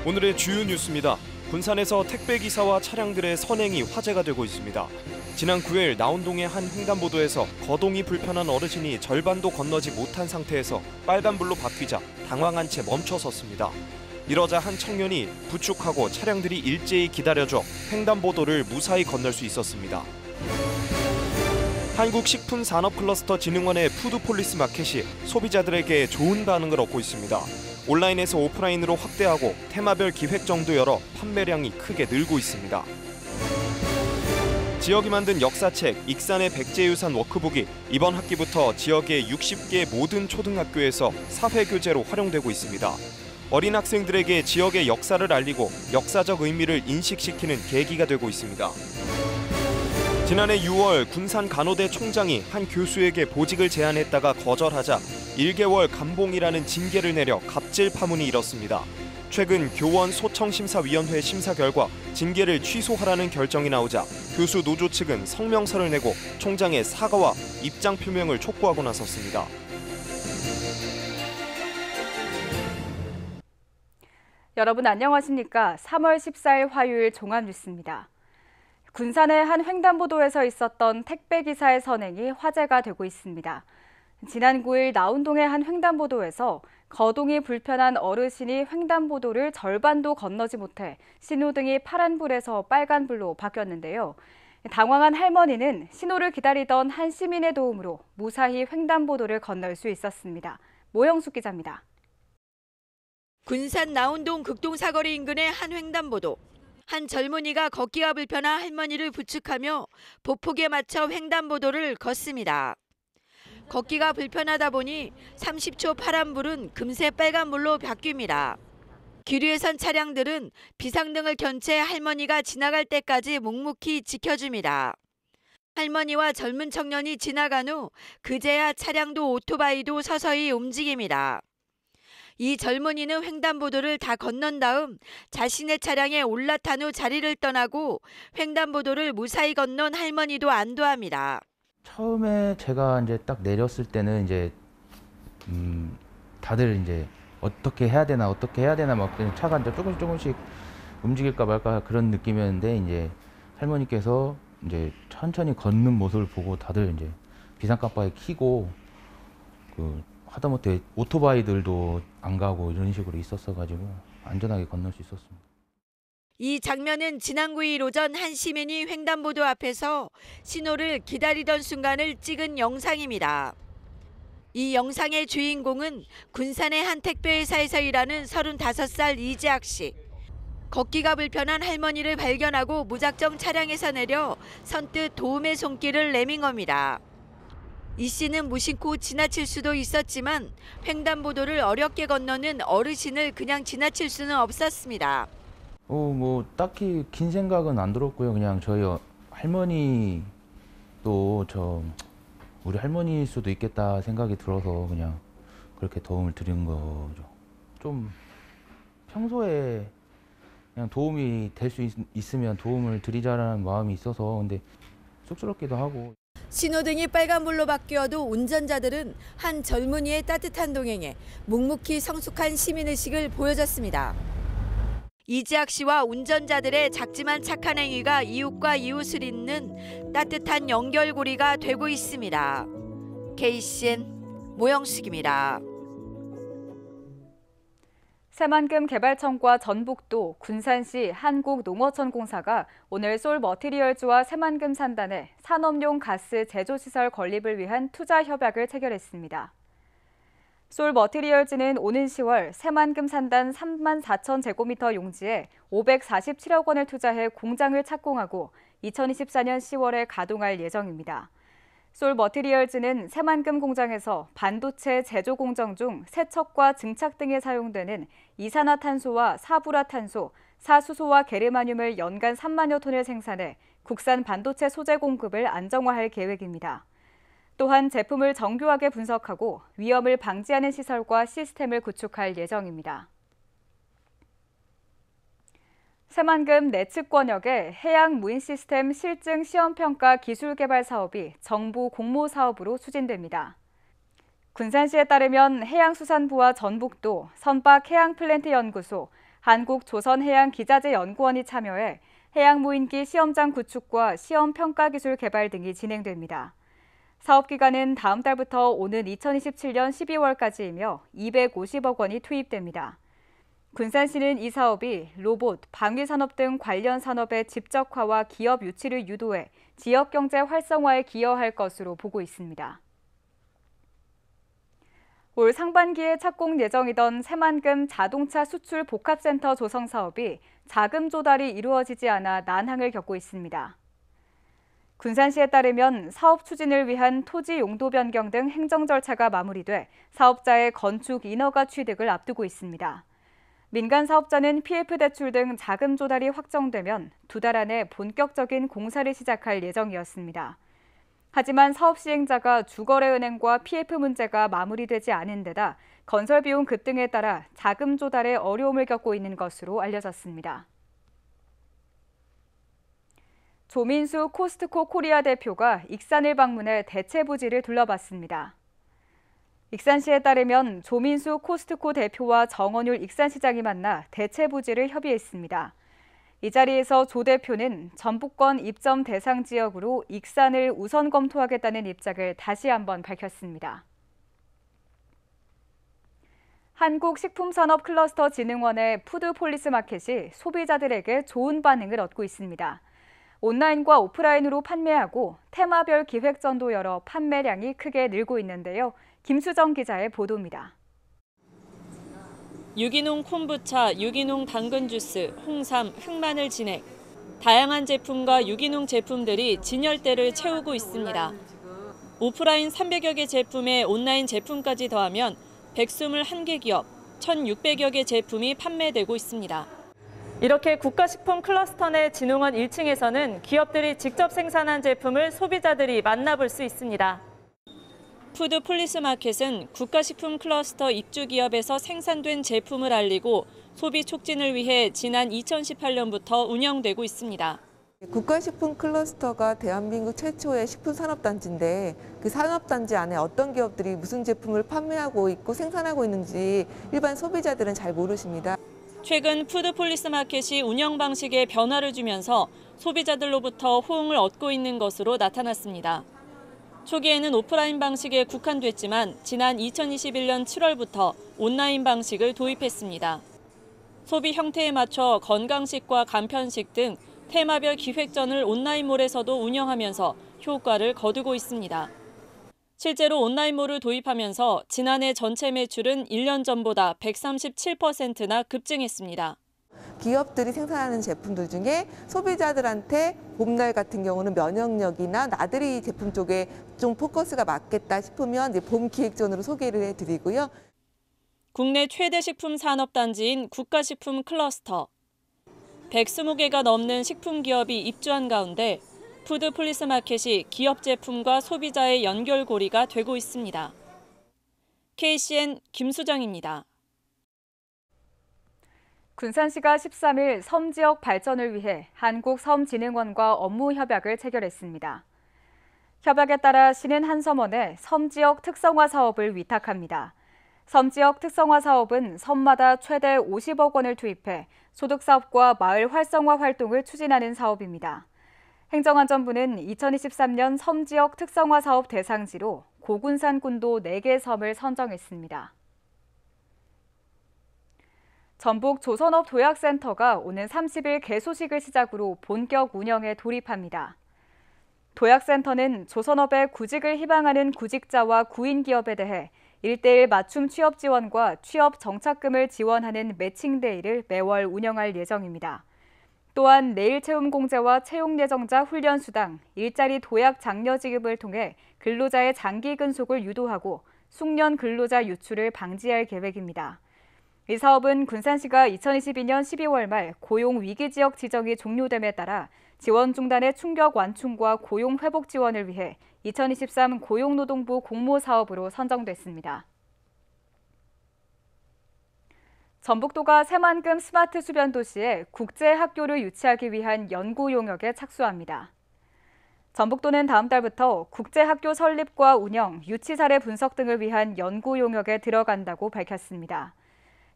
오늘의 주요 뉴스입니다. 군산에서 택배기사와 차량들의 선행이 화제가 되고 있습니다. 지난 9일 나온동의 한 횡단보도에서 거동이 불편한 어르신이 절반도 건너지 못한 상태에서 빨간불로 바뀌자 당황한 채 멈춰섰습니다. 이러자 한 청년이 부축하고 차량들이 일제히 기다려줘 횡단보도를 무사히 건널 수 있었습니다. 한국식품산업클러스터진흥원의 푸드폴리스 마켓이 소비자들에게 좋은 반응을 얻고 있습니다. 온라인에서 오프라인으로 확대하고 테마별 기획정도 열어 판매량이 크게 늘고 있습니다. 지역이 만든 역사책 익산의 백제유산 워크북이 이번 학기부터 지역의 60개 모든 초등학교에서 사회교재로 활용되고 있습니다. 어린 학생들에게 지역의 역사를 알리고 역사적 의미를 인식시키는 계기가 되고 있습니다. 지난해 6월 군산 간호대 총장이 한 교수에게 보직을 제안했다가 거절하자 1개월 감봉이라는 징계를 내려 갑질 파문이 일었습니다. 최근 교원 소청심사위원회 심사 결과 징계를 취소하라는 결정이 나오자 교수 노조 측은 성명서를 내고 총장의 사과와 입장 표명을 촉구하고 나섰습니다. 여러분 안녕하십니까? 3월 14일 화요일 종합뉴스입니다. 군산의 한 횡단보도에서 있었던 택배기사의 선행이 화제가 되고 있습니다. 지난 9일 나운동의 한 횡단보도에서 거동이 불편한 어르신이 횡단보도를 절반도 건너지 못해 신호등이 파란불에서 빨간불로 바뀌었는데요. 당황한 할머니는 신호를 기다리던 한 시민의 도움으로 무사히 횡단보도를 건널 수 있었습니다. 모영숙 기자입니다. 군산 나운동 극동사거리 인근의 한 횡단보도. 한 젊은이가 걷기가 불편한 할머니를 부축하며 보폭에 맞춰 횡단보도를 걷습니다. 걷기가 불편하다 보니 30초 파란불은 금세 빨간불로 바뀝니다. 길 위에 선 차량들은 비상등을 켠 채 할머니가 지나갈 때까지 묵묵히 지켜줍니다. 할머니와 젊은 청년이 지나간 후 그제야 차량도 오토바이도 서서히 움직입니다. 이 젊은이는 횡단보도를 다 건넌 다음 자신의 차량에 올라탄 후 자리를 떠나고 횡단보도를 무사히 건넌 할머니도 안도합니다. 처음에 제가 이제 딱 내렸을 때는 이제 다들 이제 어떻게 해야 되나 막 차가 이제 조금씩 움직일까 말까 그런 느낌이었는데 이제 할머니께서 이제 천천히 걷는 모습을 보고 다들 이제 비상깜빡이 켜고 하다못해 오토바이들도 안 가고 이런 식으로 있었어가지고 안전하게 건널 수 있었습니다. 이 장면은 지난 9일 오전 한 시민이 횡단보도 앞에서 신호를 기다리던 순간을 찍은 영상입니다. 이 영상의 주인공은 군산의 한 택배회사에서 일하는 35살 이재학 씨. 걷기가 불편한 할머니를 발견하고 무작정 차량에서 내려 선뜻 도움의 손길을 내민 겁니다. 이 씨는 무심코 지나칠 수도 있었지만 횡단보도를 어렵게 건너는 어르신을 그냥 지나칠 수는 없었습니다. 뭐 딱히 긴 생각은 안 들었고요. 그냥 저희 할머니도 우리 할머니일 수도 있겠다 생각이 들어서 그냥 그렇게 도움을 드린 거죠. 좀 평소에 그냥 도움이 될 수 있으면 도움을 드리자라는 마음이 있어서 근데 쑥스럽기도 하고. 신호등이 빨간불로 바뀌어도 운전자들은 한 젊은이의 따뜻한 동행에 묵묵히 성숙한 시민의식을 보여줬습니다. 이재학 씨와 운전자들의 작지만 착한 행위가 이웃과 이웃을 잇는 따뜻한 연결고리가 되고 있습니다. KCN 모영숙입니다. 새만금 개발청과 전북도, 군산시 한국농어촌공사가 오늘 솔머티리얼즈와 새만금 산단에 산업용 가스 제조시설 건립을 위한 투자 협약을 체결했습니다. 솔머티리얼즈는 오는 10월 새만금 산단 3만 4천 제곱미터 용지에 547억 원을 투자해 공장을 착공하고 2024년 10월에 가동할 예정입니다. 솔머티리얼즈는 새만금 공장에서 반도체 제조 공정 중 세척과 증착 등에 사용되는 이산화탄소와 사불화탄소, 사수소와 게르마늄을 연간 3만여 톤을 생산해 국산 반도체 소재 공급을 안정화할 계획입니다. 또한 제품을 정교하게 분석하고 위험을 방지하는 시설과 시스템을 구축할 예정입니다. 새만금 내측권역의 해양 무인 시스템 실증 시험평가 기술 개발 사업이 정부 공모 사업으로 추진됩니다. 군산시에 따르면 해양수산부와 전북도, 선박 해양플랜트 연구소, 한국조선해양기자재연구원이 참여해 해양무인기 시험장 구축과 시험평가기술 개발 등이 진행됩니다. 사업 기간은 다음 달부터 오는 2027년 12월까지이며 250억 원이 투입됩니다. 군산시는 이 사업이 로봇, 방위산업 등 관련 산업의 집적화와 기업 유치를 유도해 지역경제 활성화에 기여할 것으로 보고 있습니다. 올 상반기에 착공 예정이던 새만금 자동차 수출 복합센터 조성 사업이 자금 조달이 이루어지지 않아 난항을 겪고 있습니다. 군산시에 따르면 사업 추진을 위한 토지 용도 변경 등 행정 절차가 마무리돼 사업자의 건축 인허가 취득을 앞두고 있습니다. 민간 사업자는 PF 대출 등 자금 조달이 확정되면 2달 안에 본격적인 공사를 시작할 예정이었습니다. 하지만 사업 시행자가 주거래은행과 PF 문제가 마무리되지 않은 데다 건설 비용 급등에 따라 자금 조달에 어려움을 겪고 있는 것으로 알려졌습니다. 조민수 코스트코 코리아 대표가 익산을 방문해 대체 부지를 둘러봤습니다. 익산시에 따르면 조민수 코스트코 대표와 정원율 익산시장이 만나 대체 부지를 협의했습니다. 이 자리에서 조 대표는 전북권 입점 대상 지역으로 익산을 우선 검토하겠다는 입장을 다시 한번 밝혔습니다. 한국식품산업클러스터진흥원의 푸드폴리스마켓이 소비자들에게 좋은 반응을 얻고 있습니다. 온라인과 오프라인으로 판매하고 테마별 기획전도 열어 판매량이 크게 늘고 있는데요. 김수정 기자의 보도입니다. 유기농 콤부차, 유기농 당근 주스, 홍삼, 흑마늘 진액. 다양한 제품과 유기농 제품들이 진열대를 채우고 있습니다. 오프라인 300여 개 제품에 온라인 제품까지 더하면 121개 기업, 1,600여 개 제품이 판매되고 있습니다. 이렇게 국가식품 클러스터 내 진흥원 1층에서는 기업들이 직접 생산한 제품을 소비자들이 만나볼 수 있습니다. 푸드폴리스마켓은 국가식품 클러스터 입주 기업에서 생산된 제품을 알리고 소비 촉진을 위해 지난 2018년부터 운영되고 있습니다. 국가식품 클러스터가 대한민국 최초의 식품산업단지인데 그 산업단지 안에 어떤 기업들이 무슨 제품을 판매하고 있고 생산하고 있는지 일반 소비자들은 잘 모르십니다. 최근 푸드폴리스마켓이 운영 방식에 변화를 주면서 소비자들로부터 호응을 얻고 있는 것으로 나타났습니다. 초기에는 오프라인 방식에 국한됐지만 지난 2021년 7월부터 온라인 방식을 도입했습니다. 소비 형태에 맞춰 건강식과 간편식 등 테마별 기획전을 온라인몰에서도 운영하면서 효과를 거두고 있습니다. 실제로 온라인몰을 도입하면서 지난해 전체 매출은 1년 전보다 137%나 급증했습니다. 기업들이 생산하는 제품들 중에 소비자들한테 봄날 같은 경우는 면역력이나 나들이 제품 쪽에 좀 포커스가 맞겠다 싶으면 이제 봄 기획전으로 소개를 해드리고요. 국내 최대 식품 산업단지인 국가식품 클러스터. 120개가 넘는 식품 기업이 입주한 가운데 푸드폴리스마켓이 기업 제품과 소비자의 연결고리가 되고 있습니다. KCN 김수정입니다. 군산시가 13일 섬 지역 발전을 위해 한국섬진흥원과 업무 협약을 체결했습니다. 협약에 따라 시는 한 섬원에 섬 지역 특성화 사업을 위탁합니다. 섬 지역 특성화 사업은 섬마다 최대 50억 원을 투입해 소득사업과 마을 활성화 활동을 추진하는 사업입니다. 행정안전부는 2023년 섬 지역 특성화 사업 대상지로 고군산군도 4개 섬을 선정했습니다. 전북 조선업 도약센터가 오는 30일 개소식을 시작으로 본격 운영에 돌입합니다. 도약센터는 조선업의 구직을 희망하는 구직자와 구인기업에 대해 1:1 맞춤 취업 지원과 취업 정착금을 지원하는 매칭데이를 매월 운영할 예정입니다. 또한 내일 채움 공제와 채용 예정자 훈련 수당, 일자리 도약 장려 지급을 통해 근로자의 장기 근속을 유도하고 숙련 근로자 유출을 방지할 계획입니다. 이 사업은 군산시가 2022년 12월 말 고용 위기 지역 지정이 종료됨에 따라 지원 중단의 충격 완충과 고용 회복 지원을 위해 2023 고용노동부 공모 사업으로 선정됐습니다. 전북도가 새만금 스마트 수변 도시에 국제 학교를 유치하기 위한 연구 용역에 착수합니다. 전북도는 다음 달부터 국제 학교 설립과 운영, 유치 사례 분석 등을 위한 연구 용역에 들어간다고 밝혔습니다.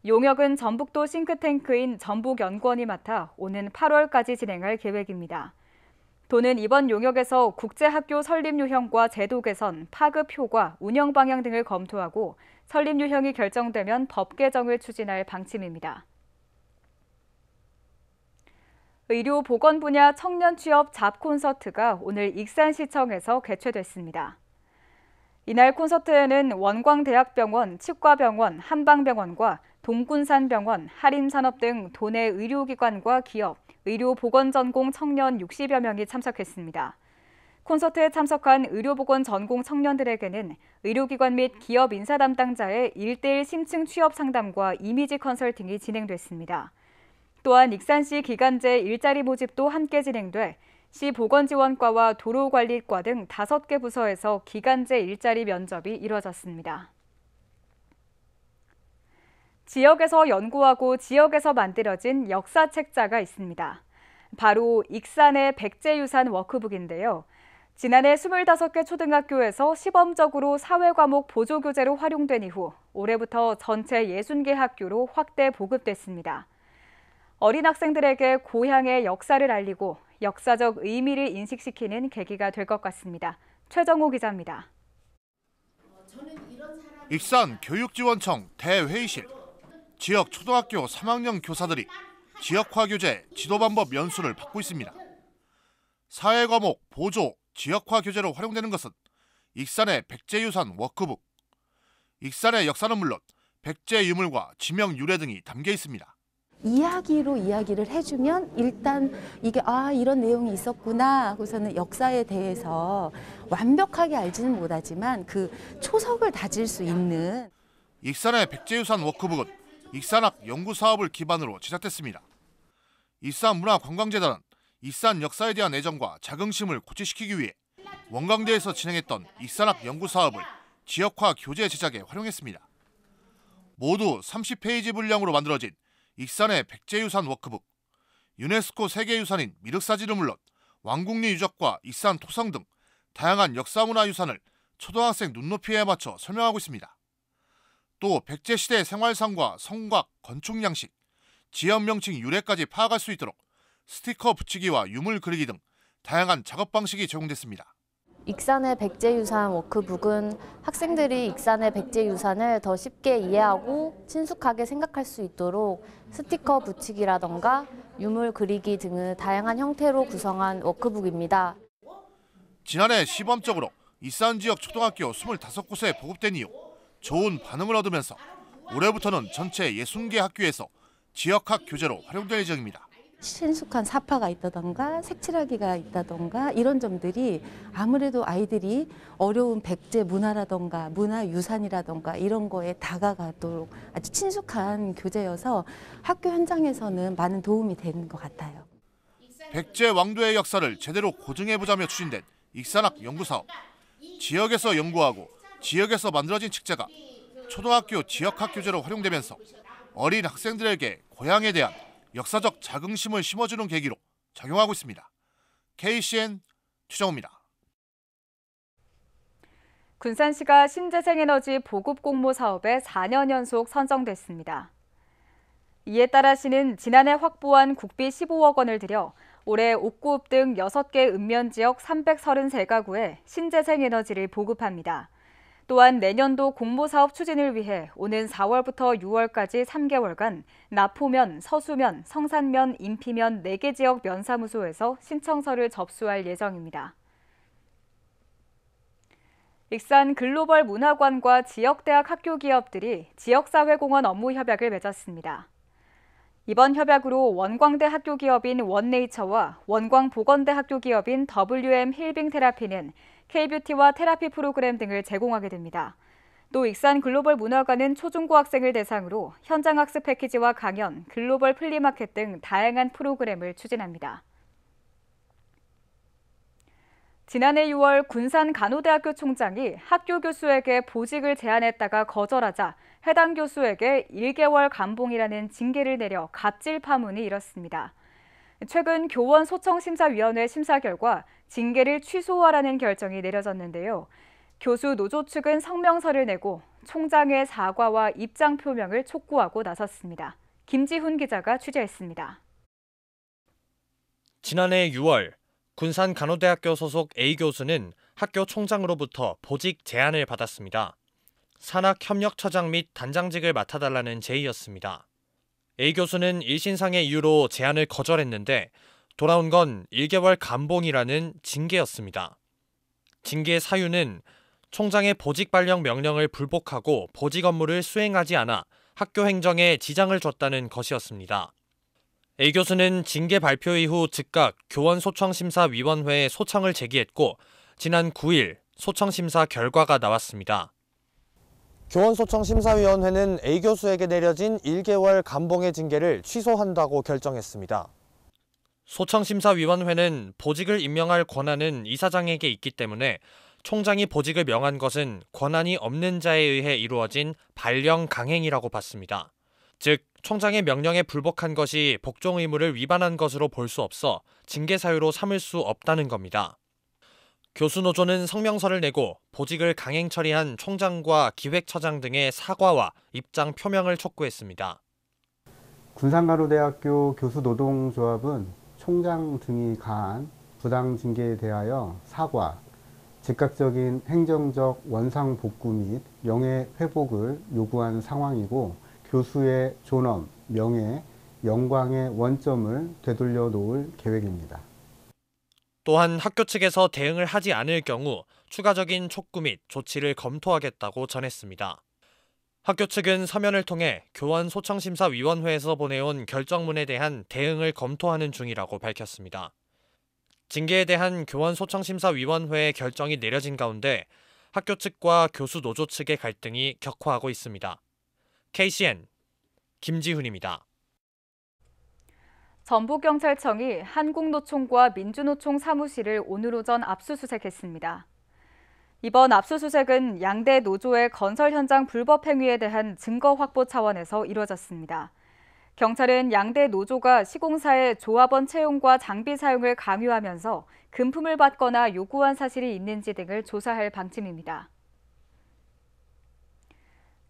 용역은 전북도 싱크탱크인 전북연구원이 맡아 오는 8월까지 진행할 계획입니다. 도는 이번 용역에서 국제학교 설립 유형과 제도 개선, 파급 효과, 운영 방향 등을 검토하고 설립 유형이 결정되면 법 개정을 추진할 방침입니다. 의료 보건 분야 청년 취업 잡 콘서트가 오늘 익산시청에서 개최됐습니다. 이날 콘서트에는 원광대학병원, 치과병원, 한방병원과 동군산병원, 한림산업 등 도내 의료기관과 기업, 의료보건전공 청년 60여 명이 참석했습니다. 콘서트에 참석한 의료보건 전공 청년들에게는 의료기관 및 기업 인사 담당자의 1:1 심층 취업 상담과 이미지 컨설팅이 진행됐습니다. 또한 익산시 기간제 일자리 모집도 함께 진행돼 시 보건지원과와 도로관리과 등 5개 부서에서 기간제 일자리 면접이 이뤄졌습니다. 지역에서 연구하고 지역에서 만들어진 역사책자가 있습니다. 바로 익산의 백제유산 워크북인데요. 지난해 25개 초등학교에서 시범적으로 사회과목 보조교재로 활용된 이후 올해부터 전체 60개 학교로 확대 보급됐습니다. 어린 학생들에게 고향의 역사를 알리고 역사적 의미를 인식시키는 계기가 될 것 같습니다. 최정호 기자입니다. 익산 교육지원청 대회의실. 지역 초등학교 3학년 교사들이 지역화 교재 지도 방법 연수를 받고 있습니다. 사회과목 보조 지역화 교재로 활용되는 것은 익산의 백제유산 워크북. 익산의 역사는 물론 백제 유물과 지명 유래 등이 담겨 있습니다. 이야기로 이야기를 해주면 일단 이게 이런 내용이 있었구나 하고서는 역사에 대해서 완벽하게 알지는 못하지만 그 초석을 다질 수 있는. 익산의 백제유산 워크북은 익산학 연구 사업을 기반으로 제작됐습니다. 익산문화관광재단은 익산 역사에 대한 애정과 자긍심을 고취시키기 위해 원광대에서 진행했던 익산학 연구 사업을 지역화 교재 제작에 활용했습니다. 모두 30페이지 분량으로 만들어진 익산의 백제유산 워크북. 유네스코 세계유산인 미륵사지는 물론 왕궁리 유적과 익산 토성 등 다양한 역사문화유산을 초등학생 눈높이에 맞춰 설명하고 있습니다. 또 백제시대 생활상과 성곽, 건축 양식, 지역 명칭 유래까지 파악할 수 있도록 스티커 붙이기와 유물 그리기 등 다양한 작업 방식이 제공됐습니다. 익산의 백제유산 워크북은 학생들이 익산의 백제유산을 더 쉽게 이해하고 친숙하게 생각할 수 있도록 스티커 붙이기라던가 유물 그리기 등의 다양한 형태로 구성한 워크북입니다. 지난해 시범적으로 익산 지역 초등학교 25곳에 보급된 이후 좋은 반응을 얻으면서 올해부터는 전체 60개 학교에서 지역학 교재로 활용될 예정입니다. 친숙한 사파가 있다던가 색칠하기가 있다던가 이런 점들이 아무래도 아이들이 어려운 백제 문화라던가 문화유산이라던가 이런 거에 다가가도록 아주 친숙한 교재여서 학교 현장에서는 많은 도움이 되는 것 같아요. 백제 왕조의 역사를 제대로 고증해보자며 추진된 익산학 연구사업. 지역에서 연구하고 지역에서 만들어진 책자가 초등학교 지역학 교재로 활용되면서 어린 학생들에게 고향에 대한 역사적 자긍심을 심어주는 계기로 작용하고 있습니다. KCN 최정호입니다. 군산시가 신재생에너지 보급 공모 사업에 4년 연속 선정됐습니다. 이에 따라 시는 지난해 확보한 국비 15억 원을 들여 올해 옥구읍 등 6개 읍면지역 333가구에 신재생에너지를 보급합니다. 또한 내년도 공모사업 추진을 위해 오는 4월부터 6월까지 3개월간 나포면, 서수면, 성산면, 인피면 4개 지역 면사무소에서 신청서를 접수할 예정입니다. 익산 글로벌 문화관과 지역대학 학교 기업들이 지역사회공헌 업무 협약을 맺었습니다. 이번 협약으로 원광대 학교 기업인 원네이처와 원광보건대 학교 기업인 WM 힐빙 테라피는 K뷰티와 테라피 프로그램 등을 제공하게 됩니다. 또 익산 글로벌 문화관은 초중고 학생을 대상으로 현장 학습 패키지와 강연, 글로벌 플리마켓 등 다양한 프로그램을 추진합니다. 지난해 6월 군산 간호대학교 총장이 학교 교수에게 보직을 제안했다가 거절하자 해당 교수에게 1개월 감봉이라는 징계를 내려 갑질 파문이 일었습니다. 최근 교원 소청심사위원회 심사 결과 징계를 취소하라는 결정이 내려졌는데요. 교수 노조 측은 성명서를 내고 총장의 사과와 입장 표명을 촉구하고 나섰습니다. 김지훈 기자가 취재했습니다. 지난해 6월 군산간호대학교 소속 A 교수는 학교 총장으로부터 보직 제안을 받았습니다. 산학협력처장 및 단장직을 맡아달라는 제의였습니다. A 교수는 일신상의 이유로 제안을 거절했는데 돌아온 건 1개월 감봉이라는 징계였습니다. 징계 사유는 총장의 보직 발령 명령을 불복하고 보직 업무를 수행하지 않아 학교 행정에 지장을 줬다는 것이었습니다. A 교수는 징계 발표 이후 즉각 교원소청심사위원회에 소청을 제기했고 지난 9일 소청심사 결과가 나왔습니다. 교원소청심사위원회는 A 교수에게 내려진 1개월 감봉의 징계를 취소한다고 결정했습니다. 소청심사위원회는 보직을 임명할 권한은 이사장에게 있기 때문에 총장이 보직을 명한 것은 권한이 없는 자에 의해 이루어진 발령 강행이라고 봤습니다. 즉, 총장의 명령에 불복한 것이 복종 의무를 위반한 것으로 볼 수 없어 징계 사유로 삼을 수 없다는 겁니다. 교수노조는 성명서를 내고 보직을 강행 처리한 총장과 기획처장 등의 사과와 입장 표명을 촉구했습니다. 군산간호대학교 교수노동조합은 총장 등이 가한 부당 징계에 대하여 사과, 즉각적인 행정적 원상 복구 및 명예 회복을 요구하는 상황이고 교수의 존엄, 명예, 영광의 원점을 되돌려 놓을 계획입니다. 또한 학교 측에서 대응을 하지 않을 경우 추가적인 촉구 및 조치를 검토하겠다고 전했습니다. 학교 측은 서면을 통해 교원소청심사위원회에서 보내온 결정문에 대한 대응을 검토하는 중이라고 밝혔습니다. 징계에 대한 교원소청심사위원회의 결정이 내려진 가운데 학교 측과 교수 노조 측의 갈등이 격화하고 있습니다. KCN 김지훈입니다. 전북경찰청이 한국노총과 민주노총 사무실을 오늘 오전 압수수색했습니다. 이번 압수수색은 양대 노조의 건설 현장 불법 행위에 대한 증거 확보 차원에서 이뤄졌습니다. 경찰은 양대 노조가 시공사의 조합원 채용과 장비 사용을 강요하면서 금품을 받거나 요구한 사실이 있는지 등을 조사할 방침입니다.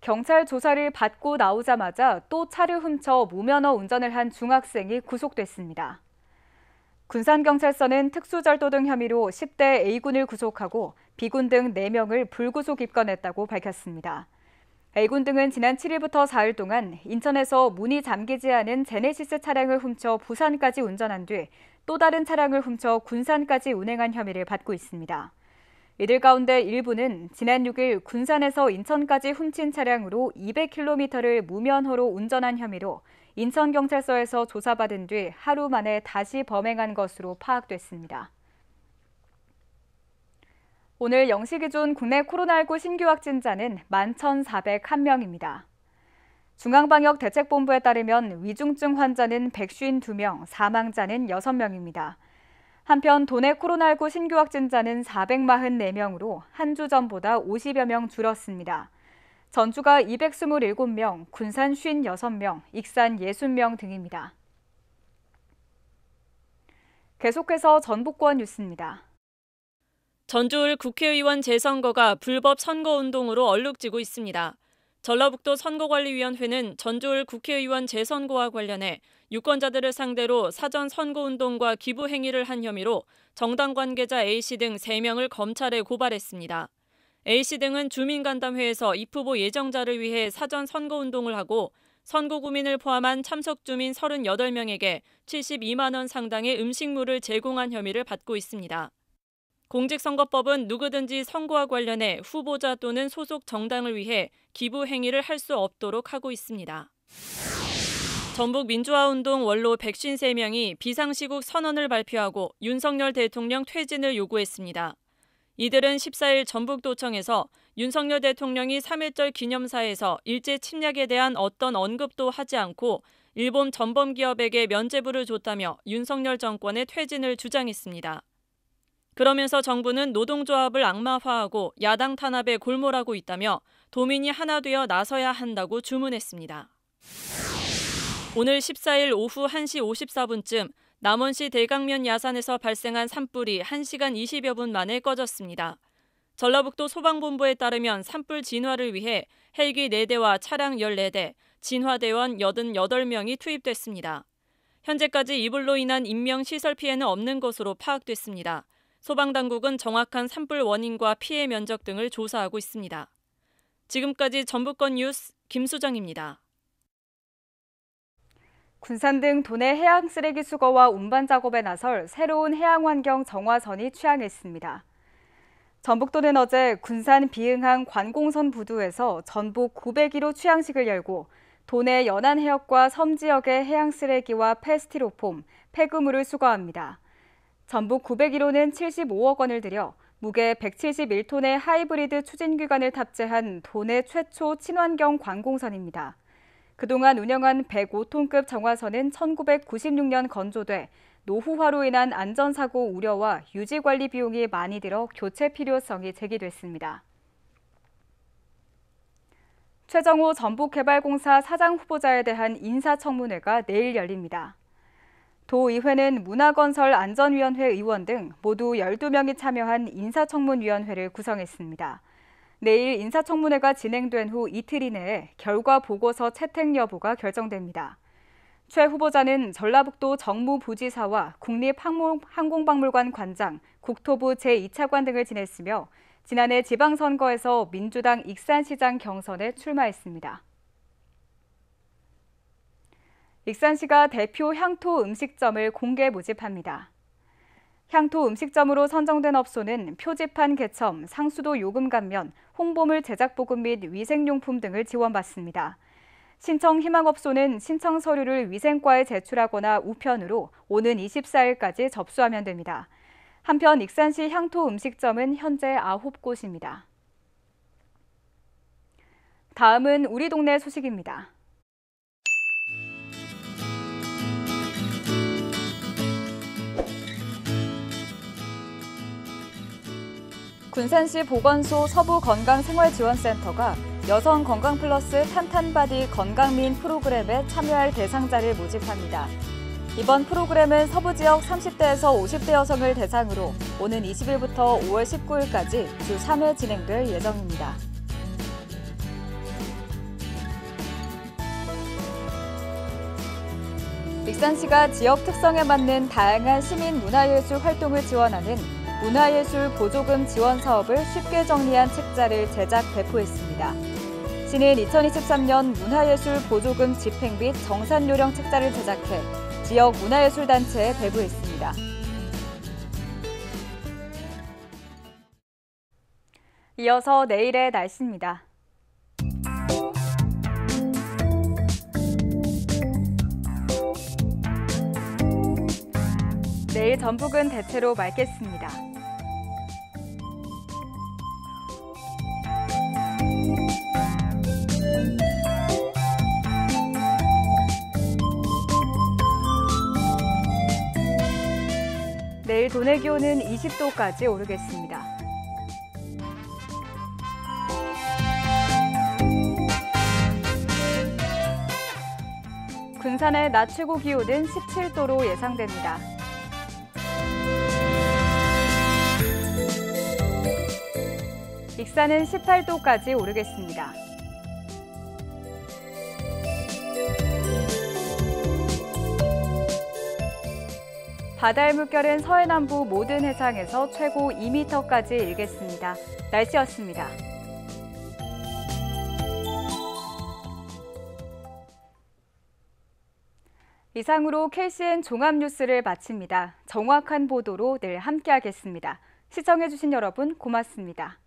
경찰 조사를 받고 나오자마자 또 차를 훔쳐 무면허 운전을 한 중학생이 구속됐습니다. 군산경찰서는 특수절도 등 혐의로 10대 A군을 구속하고 B군 등 4명을 불구속 입건했다고 밝혔습니다. A군 등은 지난 7일부터 4일 동안 인천에서 문이 잠기지 않은 제네시스 차량을 훔쳐 부산까지 운전한 뒤 또 다른 차량을 훔쳐 군산까지 운행한 혐의를 받고 있습니다. 이들 가운데 일부는 지난 6일 군산에서 인천까지 훔친 차량으로 200km를 무면허로 운전한 혐의로 인천경찰서에서 조사받은 뒤 하루 만에 다시 범행한 것으로 파악됐습니다. 오늘 0시 기준 국내 코로나19 신규 확진자는 11,401명입니다. 중앙방역대책본부에 따르면 위중증 환자는 152명, 사망자는 6명입니다. 한편 도내 코로나19 신규 확진자는 444명으로 한 주 전보다 50여 명 줄었습니다. 전주가 227명, 군산 56명, 익산 60명 등입니다. 계속해서 전북권 뉴스입니다. 전주을 국회의원 재선거가 불법 선거운동으로 얼룩지고 있습니다. 전라북도 선거관리위원회는 전주을 국회의원 재선거와 관련해 유권자들을 상대로 사전 선거운동과 기부 행위를 한 혐의로 정당 관계자 A씨 등 3명을 검찰에 고발했습니다. A씨 등은 주민간담회에서 입 후보 예정자를 위해 사전 선거운동을 하고 선거구민을 포함한 참석 주민 38명에게 72만 원 상당의 음식물을 제공한 혐의를 받고 있습니다. 공직선거법은 누구든지 선거와 관련해 후보자 또는 소속 정당을 위해 기부 행위를 할 수 없도록 하고 있습니다. 전북민주화운동 원로 153명이 비상시국 선언을 발표하고 윤석열 대통령 퇴진을 요구했습니다. 이들은 14일 전북도청에서 윤석열 대통령이 3.1절 기념사에서 일제 침략에 대한 어떤 언급도 하지 않고 일본 전범기업에게 면죄부를 줬다며 윤석열 정권의 퇴진을 주장했습니다. 그러면서 정부는 노동조합을 악마화하고 야당 탄압에 골몰하고 있다며 도민이 하나 되어 나서야 한다고 주문했습니다. 오늘 14일 오후 1시 54분쯤 남원시 대강면 야산에서 발생한 산불이 1시간 20여 분 만에 꺼졌습니다. 전라북도 소방본부에 따르면 산불 진화를 위해 헬기 4대와 차량 14대, 진화대원 88명이 투입됐습니다. 현재까지 이불로 인한 인명시설 피해는 없는 것으로 파악됐습니다. 소방당국은 정확한 산불 원인과 피해 면적 등을 조사하고 있습니다. 지금까지 전북권 뉴스 김수정입니다. 군산 등 도내 해양 쓰레기 수거와 운반 작업에 나설 새로운 해양환경 정화선이 취항했습니다. 전북도는 어제 군산 비흥항 관공선 부두에서 전북 901호 취항식을 열고 도내 연안 해역과 섬 지역의 해양 쓰레기와 폐스티로폼, 폐기물을 수거합니다. 전북 901호는 75억 원을 들여 무게 171톤의 하이브리드 추진기관을 탑재한 도내 최초 친환경 관공선입니다. 그동안 운영한 105톤급 정화선은 1996년 건조돼 노후화로 인한 안전사고 우려와 유지관리 비용이 많이 들어 교체 필요성이 제기됐습니다. 최정호 전북개발공사 사장 후보자에 대한 인사청문회가 내일 열립니다. 도의회는 문화건설안전위원회 의원 등 모두 12명이 참여한 인사청문위원회를 구성했습니다. 내일 인사청문회가 진행된 후 이틀 이내에 결과 보고서 채택 여부가 결정됩니다. 최 후보자는 전라북도 정무부지사와 국립항공박물관 관장, 국토부 제2차관 등을 지냈으며 지난해 지방선거에서 민주당 익산시장 경선에 출마했습니다. 익산시가 대표 향토 음식점을 공개 모집합니다. 향토 음식점으로 선정된 업소는 표지판 개첨, 상수도 요금 감면, 홍보물 제작 보급 및 위생용품 등을 지원받습니다. 신청 희망업소는 신청 서류를 위생과에 제출하거나 우편으로 오는 24일까지 접수하면 됩니다. 한편 익산시 향토 음식점은 현재 9곳입니다. 다음은 우리 동네 소식입니다. 군산시 보건소 서부건강생활지원센터가 여성 건강 플러스 탄탄바디 건강미인 프로그램에 참여할 대상자를 모집합니다. 이번 프로그램은 서부 지역 30대에서 50대 여성을 대상으로 오는 20일부터 5월 19일까지 주 3회 진행될 예정입니다. 익산시가 지역 특성에 맞는 다양한 시민 문화예술 활동을 지원하는 문화예술 보조금 지원 사업을 쉽게 정리한 책자를 제작 배포했습니다. 시는 2023년 문화예술 보조금 집행 및 정산 요령 책자를 제작해 지역 문화예술단체에 배부했습니다. 이어서 내일의 날씨입니다. 내일 전북은 대체로 맑겠습니다. 내일 도내 기온은 20도까지 오르겠습니다. 군산의 낮 최고 기온은 17도로 예상됩니다. 익산은 18도까지 오르겠습니다. 바다의 물결은 서해남부 모든 해상에서 최고 2m까지 일겠습니다. 날씨였습니다. 이상으로 KCN 종합뉴스를 마칩니다. 정확한 보도로 늘 함께하겠습니다. 시청해주신 여러분 고맙습니다.